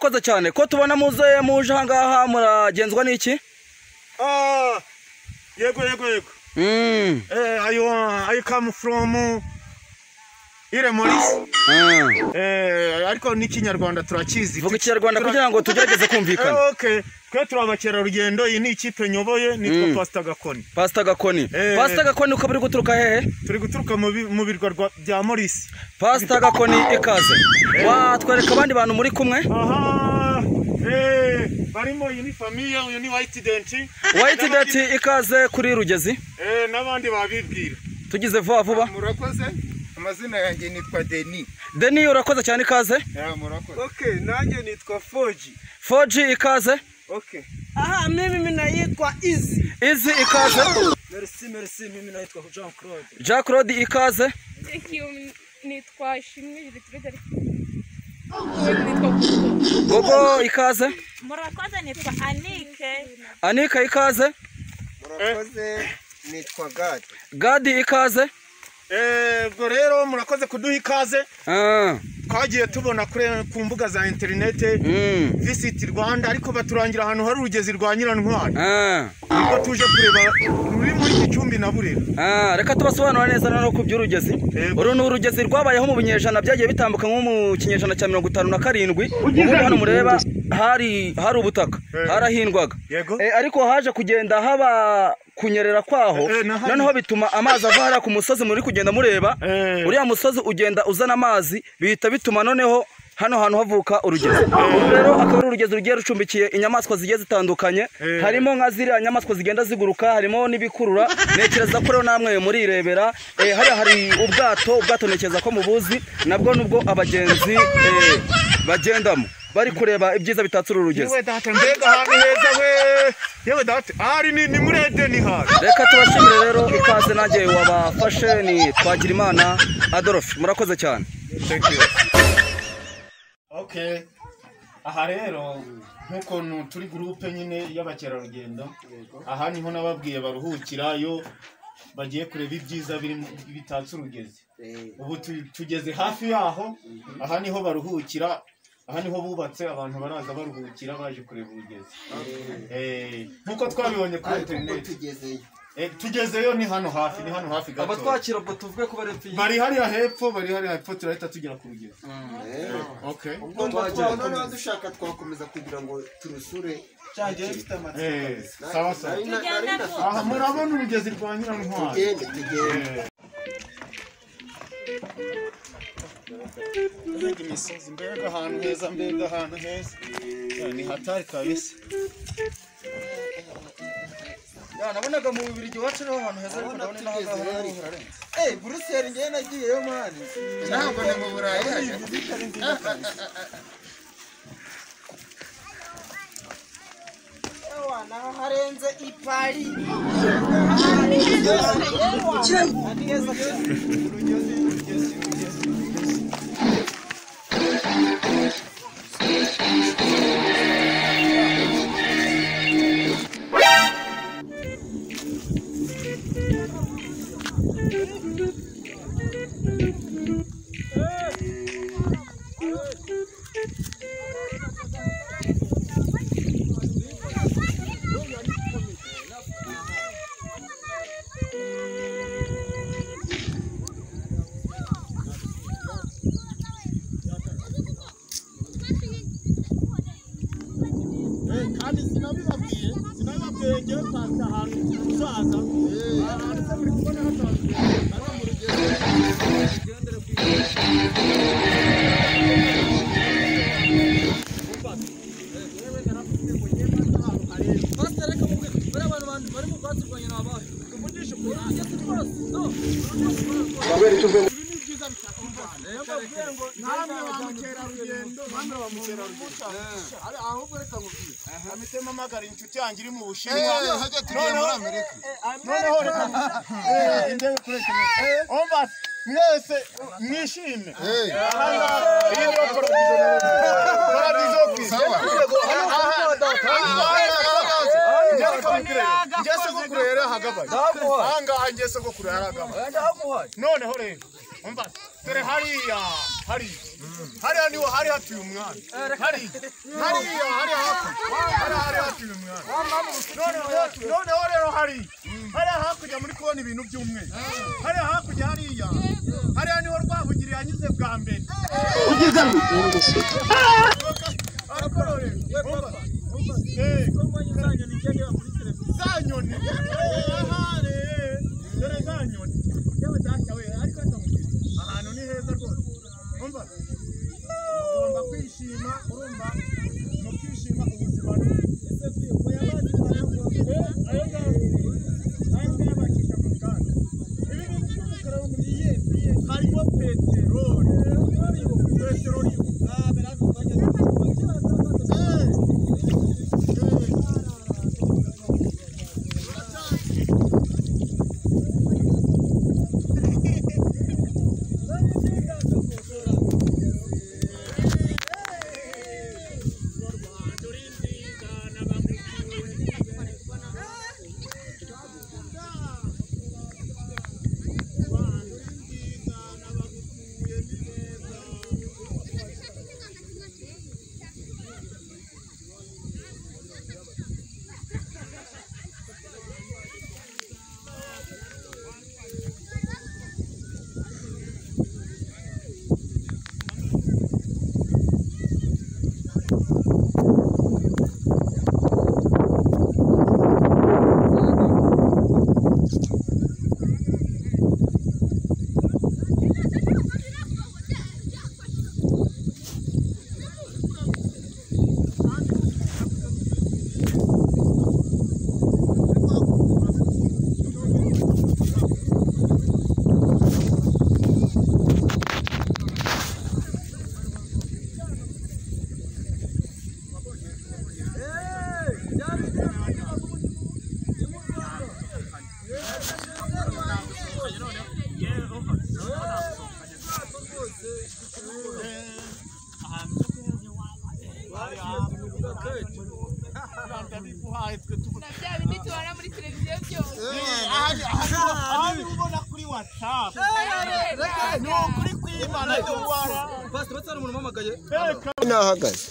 murakoze cyane ko tubona muje ahangaha muragenzwa n'iki? Yego. I come from Ire Maurice. Ariko n'ikinyarwanda turakizi. Vuga ikinyarwanda kugira ngo tugerageze kumvikana. Okay. Twe turabakera rugendo, iyi ni ikipe nyoboye nitwa Pastor Gakoni. Pastor Gakoni. Pastor Gakoni uko biri guturuka hehe? Turi guturuka mu birwa bya Maurice. Pastor Gakoni ikaze. Watwereka abandi bantu muri kumwe? Barimo iyi ni famille, uyu ni White Dent. White Dent ikaze kuri Rugezi. Nabandi babibwira. Tugize vuba. Murakoze. Amazina yanjye nitwa Deni urakoze cyane ikaze. Murakoze. Okay, nanjye nitwa Foji ikaze. Okay. Mimi naitwa Izi ikaze. Merci, mimi naitwa Jean Claude ikaze. Thank you, nitwa Shimwe Gertrude. Gogo ikaze. Murakoze nitwa Anika ikaze. Murakoze nitwa Gadi ikaze. Ubwo rero murakoze kuduha ikaze. Twagiye tubona ku mbuga za internet Visit Rwanda, ariko baturangira ahantu hari urugezi rwa Nyirantwari. Ubwo tuje kureba ruri muri Gicumbi na Burera. Reka tubasobanura neza no ku by'urugezi. Uru ni urugezi rwabayeho mu binyejana byagiye bitambuka nko mu kinyejana cya 57. Ubu hano mureba hari ubutaka harahindwaga. Ariko haje kugenda haba kunyerera kwaho, noneho bituma amazi avara ku musozi muri kugenda mureba. Uriya musozi ugenda uzana amazi, bihita bituma noneho hano hantu havuka urugezi. Rero akaba ari urugezi rugiye rucumbikiye inyamaswa zigiye zitandukanye, harimo nka ziriya nyamaswa zigenda ziguruka, harimo n'ibikurura. Nekereza ko rero namwe muri irebera hari ubwato nekeza ko mubuzi nabwo nubwo abagenzi bagendamo bari kureba ibyiza bitatse uru rugezi. Yewe data mbega ahantu heza we. Yewe data ni muri Edeni hano. Reka tubashimire rero ikaze nanjye wabafashe ni Twagirimana Adolphe. Murakoze cyane. Thank you. Okay. Aha rero nkuko turi groupe nyine y'abakerarugendo. Aha niho nababwiye baruhukirayo bagiye kureba ibyiza bitatse urugezi. Ubu tugeze hafi yaho. Aha niho baruhukira. Aha niho bubatse abantu baraza baruhukira baje kureba urugezi. Nkuko twabibonye kuri internet. Tugezeyo ni hano hafi gato. Abatwakira ubwo tuvuge ko bari hariya hepfo turahita tugera ku rugezi. Okay. ubwo twabona dushaka twakomeza kugira ngo turusure cyangwa gifite sawa. Aha murabona urugezi rwa Nyirantwari. Tugende. Imisozi mbega ahantu heza ni hatari kabisa. nabonaga mu Bubiligi wacu no ahantu heza ariko ndabona n'ahantu Bruxelles ngiye nagiyeyo mani. Ntabwo ni mu Burayi haje. naho harenze ipari. Amitema magara inshuti yanjye iri mu Bushinwa. Hajya tugiye muri Amerika. Noneho indebe kureka. Omba mwese mwishime. Iyi ni paradizo kwisi. Ngese go kurera hagabaye. Anga ngese go kurera hagabaye. Noneho rero omba dore hariya hariya niho hari hatuye umwana hariya hatuye umwana noneho rero hariya hakurya muri kubona ibintu by'umweru hariya hakurya hariya niho Rwabugiri yanyuze bwa mbere ugeze zanyoni dore zanyoni yewe data we ariko ahantu ni heza rwose umva ugomba kwishima urumva mu kwishima ubuzima ese ko yabazi ayo bakisha mu nganda ibi bintu by'umukara wo muri harimo peteroli nahagaze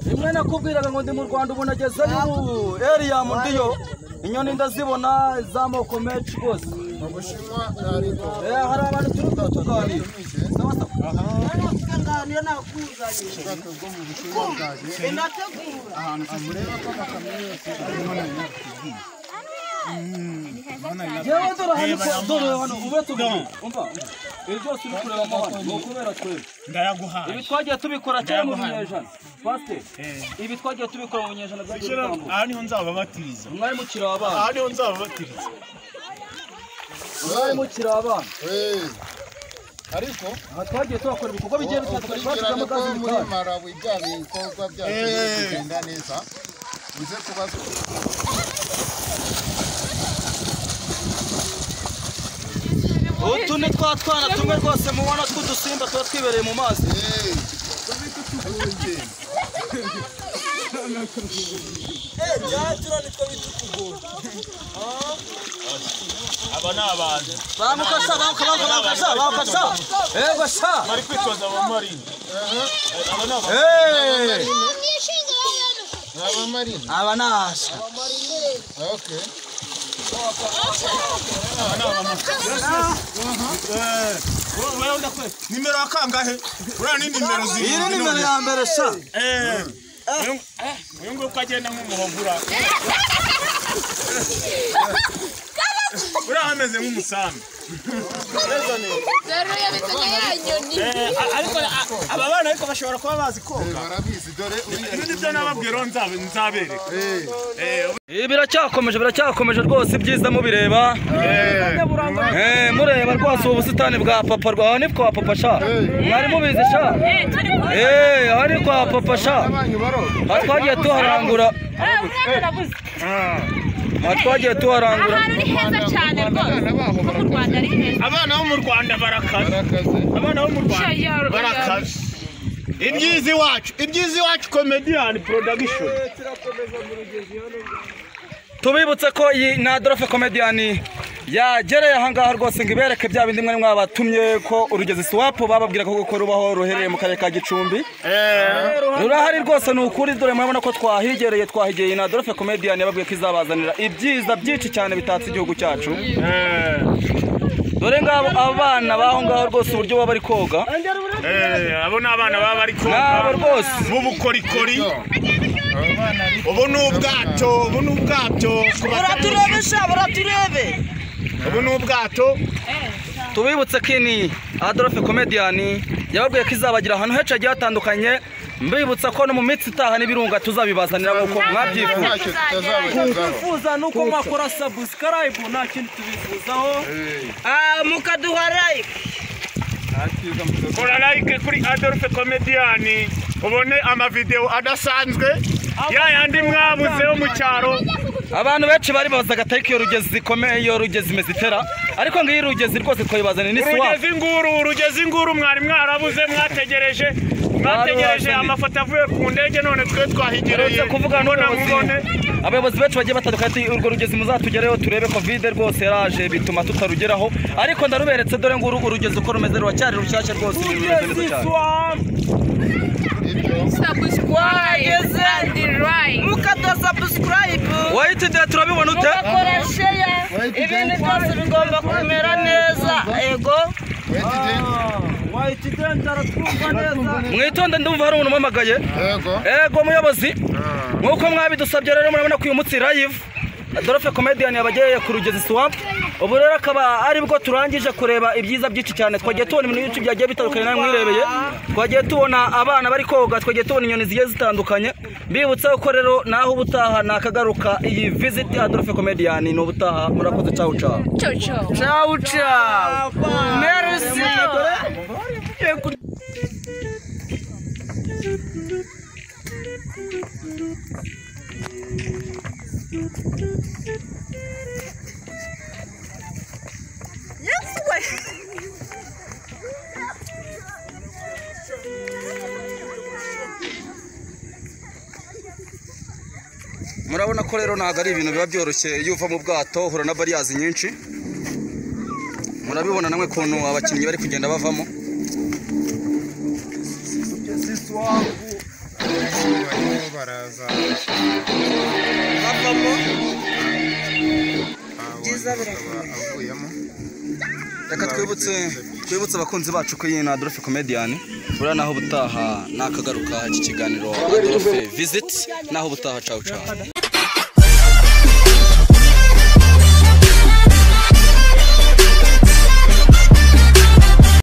rimwe nakubwiraga ngo ndi mu Rwanda ubu nagezeyo area mu ndiyo inyoni ndazibona z'amoko menshi rwose hari abantu turi tuganira tuganira nakuzanye ahantu amureba ko bakamenya yewe dore hano ube tugomba umva ibi byose uri kureba hano ni ukubera twebwe ndayaguhaye ibi twagiye tubikora cyane mu binyejana pasiteri ibi twagiye tubikora mu binyejana byagiye bitambuka aha niho nzababatiriza mwari mukiri abana aha niho nzababatiriza mwari mukiri abana ariko aha twagiye tuhakora ibikorwa bigiye bitandukanye twashyizemo gazi mu muri Malawi bya bikorwa byacu bigenda neza uze kubaza utu ni twa twana tumwe rwose mubona tw'udusimba tuba twibereye mu mazi aba ni abantu bamukasha ego sha bari kwitoza abamarine aba ni abamarine aba nasha okay nimero akangahe uriya ni nimero zirindwi iyi ni nimero ya mbere sha uyu nguyu uko agenda nk'umuhogura uriya ameze nk'umusambi ariko aba bana ariko bashobora kuba bazi koga barabizi dore ibi nibyo nababwira nzabereka biracyakomeje rwose ibyiza mubireba mureba rwose ubu busitani bwa papa rwawe ni kwa papa sha mwari mubizi sha aha ni kwa papa sha aha twagiye tuharangura twagiye tuharangura ahantu ni heza cyane rwose mu Rwanda ari heza abana bo mu Rwanda barakaze barakaze ibyiza iwacu comedian production tubibutse ko iyi ni Adolphe Comedian yagereye ahangaha rwose ngo ibereke bya bindi mwe mwabatumye ko urugezi swap bababwira ko rubaho ruherereye mu karere ka Gicumbi rurahari rwose ni ukuri dore murabona ko twahigeye na Adolphe Comedian yababwiye ko izabazanira ibyiza byinshi cyane bitatse igihugu cyacu dore ngabo abana baho ngaho rwose uburyo baba bari koga abo ni abana baba bari koga nabo rwose b'ubukorikori ubu ni ubwato buraturebe ubu ni ubwato tubibutse ko ni Adolphe Comedian yababwiye ko izabagira ahantu henshi hagiye hatandukanye mbibutsa ko no mu minsi itaha n'ibirunga tuzabibazanira nk'uko mwabyifuza nuko mwakora subscribe nta kintu tubifuzaho mukaduha like kora like kuri Adolphe Comedian ubone amavideo adasanzwe yayandi mwabuzeho mu cyaro abantu benshi bari babazaga atari iyo rugezi zikomeye iyo rugezi mezitera ariko ngiyi rugezi rwose twayibazane ni swap urugezi nguru mwari mwarabuze mwategereje amafoto avuye ku ndege none twe twahigereye kuvuga abayobozi benshi bagiye batandukanye urwo rugezi muzatugereho turebe covid rwose yaraje bituma tutarugeraho ariko ndaruberetse dore ngo urugezi uko rumeze ruracyari rushyashya rwose wayitide turabibona ute ibintu byose bigomba kumera neza ego mwitonde ndumva hari umuntu umamagaye ego muyobozi nk'uko mwabidusabye rero murabona ko uyu munsi live Adolphe Comedian yabageye ku rugezi swap ubu rero akaba aribwo turangije kureba ibyiza byinshi cyane twagiye tubona ibintu byinshi byagiye bitandukanye nawe mwirebeye twagiye tubona abana bari koga twagiye tubona inyoni zigiye zitandukanye mbibutsa ko rero naho ubutaha nakagaruka iyi visit Adolphe Comedian ni ubutaha murakoze ciao merci murabona ko rero ntabwo ari ibintu biba byoroshye iyo uva mu bwato uhura na bariyazi nyinshi murabibona namwe kuntu abakinnyi bari kugenda bavamo reka twibutse abakunzi bacu ko iyi ni Adolphe Comedian buriya naho ubutaha nakagaruka iki kiganiro Adolphe visit naho ubutaha ciao